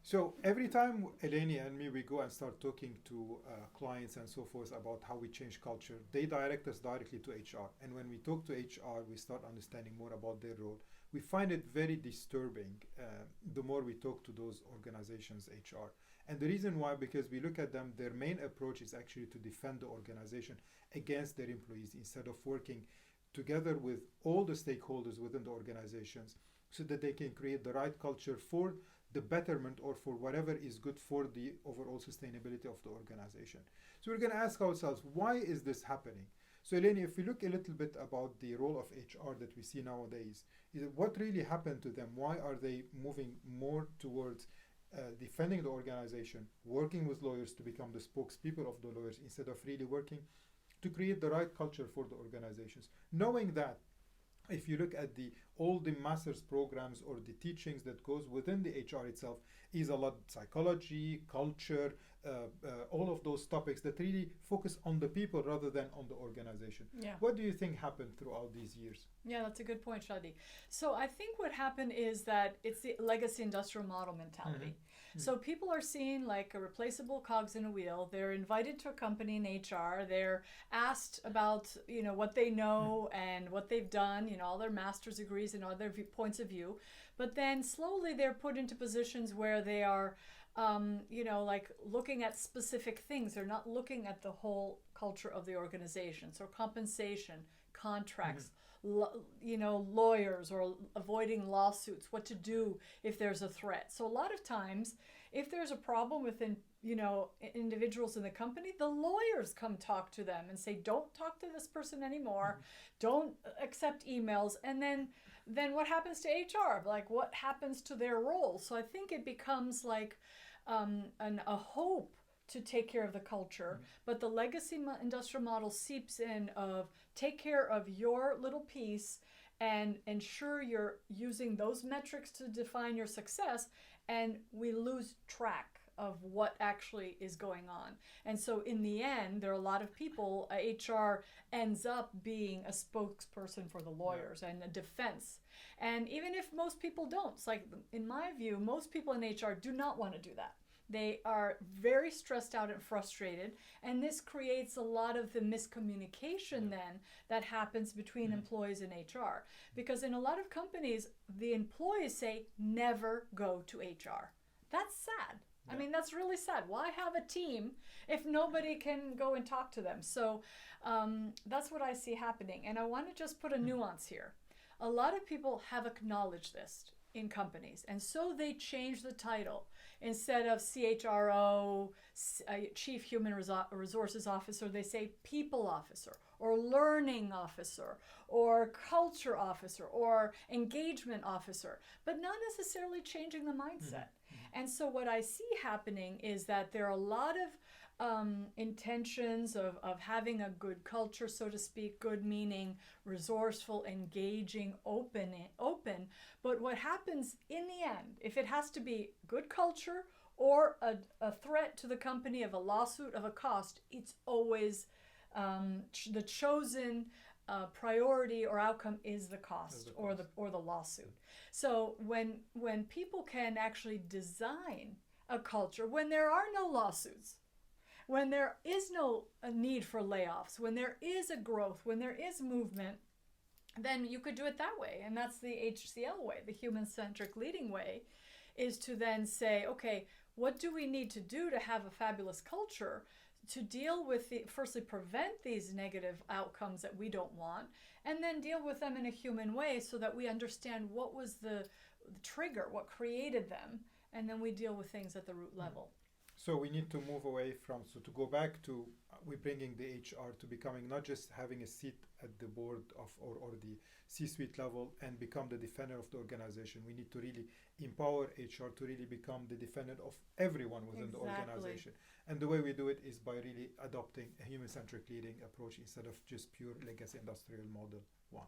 So every time Eleni and me, we go and start talking to clients and so forth about how we change culture, they direct us directly to HR. And when we talk to HR, we start understanding more about their role. We find it very disturbing the more we talk to those organizations' HR. And the reason why, because we look at them, their main approach is actually to defend the organization against their employees instead of working together with all the stakeholders within the organizations so that they can create the right culture for the betterment or for whatever is good for the overall sustainability of the organization. So we're going to ask ourselves, why is this happening? So Eleni, if we look a little bit about the role of HR that we see nowadays, is what really happened to them? Why are they moving more towards defending the organization, working with lawyers to become the spokespeople of the lawyers instead of really working to create the right culture for the organizations, knowing that if you look at all the master's programs or the teachings that goes within the HR itself is a lot psychology, culture, all of those topics that really focus on the people rather than on the organization. Yeah. What do you think happened throughout these years? Yeah, that's a good point, Shadi. So I think what happened is that it's the legacy industrial model mentality. Mm-hmm. So people are seen like a replaceable cogs in a wheel. They're invited to a company in HR. They're asked about, what they know and what they've done, all their master's degrees and all their points of view. But then slowly they're put into positions where they are like looking at specific things. They're not looking at the whole culture of the organization. So compensation, contracts, lawyers, or avoiding lawsuits, what to do if there's a threat. So a lot of times, if there's a problem within, individuals in the company, the lawyers come talk to them and say, don't talk to this person anymore. Don't accept emails. And then what happens to HR? Like, what happens to their role? So I think it becomes like a hope to take care of the culture, but the legacy industrial model seeps in of take care of your little piece and ensure you're using those metrics to define your success, and we lose track of what actually is going on. And so in the end, there are a lot of people, HR ends up being a spokesperson for the lawyers and a defense. And even if most people don't, it's like, in my view, most people in HR do not want to do that. They are very stressed out and frustrated, and this creates a lot of the miscommunication then that happens between employees and HR. Because in a lot of companies, the employees say, never go to HR. That's sad. I mean, that's really sad. Why have a team if nobody can go and talk to them? So that's what I see happening. And I want to just put a nuance here. A lot of people have acknowledged this in companies, and so they change the title. Instead of CHRO, Chief Human Resources Officer, they say People Officer or Learning Officer or Culture Officer or Engagement Officer, but not necessarily changing the mindset. And so what I see happening is that there are a lot of intentions of having a good culture, so to speak, good meaning, resourceful, engaging, open. But what happens in the end, if it has to be good culture or a threat to the company of a lawsuit of a cost, it's always the chosen priority or outcome is the cost or the lawsuit. So when people can actually design a culture when there are no lawsuits, when there is no need for layoffs, when there is a growth, when there is movement, then you could do it that way. And that's the HCL way, the Human-Centric Leading way, is to then say, okay, what do we need to do to have a fabulous culture to deal with firstly prevent these negative outcomes that we don't want, and then deal with them in a human way so that we understand what was the trigger, what created them, and then we deal with things at the root level. So we need to move away to go back to, we're bringing the HR to becoming not just having a seat at the board of or the C-suite level and become the defender of the organization. We need to really empower HR to really become the defender of everyone within the organization. And the way we do it is by really adopting a human-centric leading approach instead of just pure legacy industrial model one.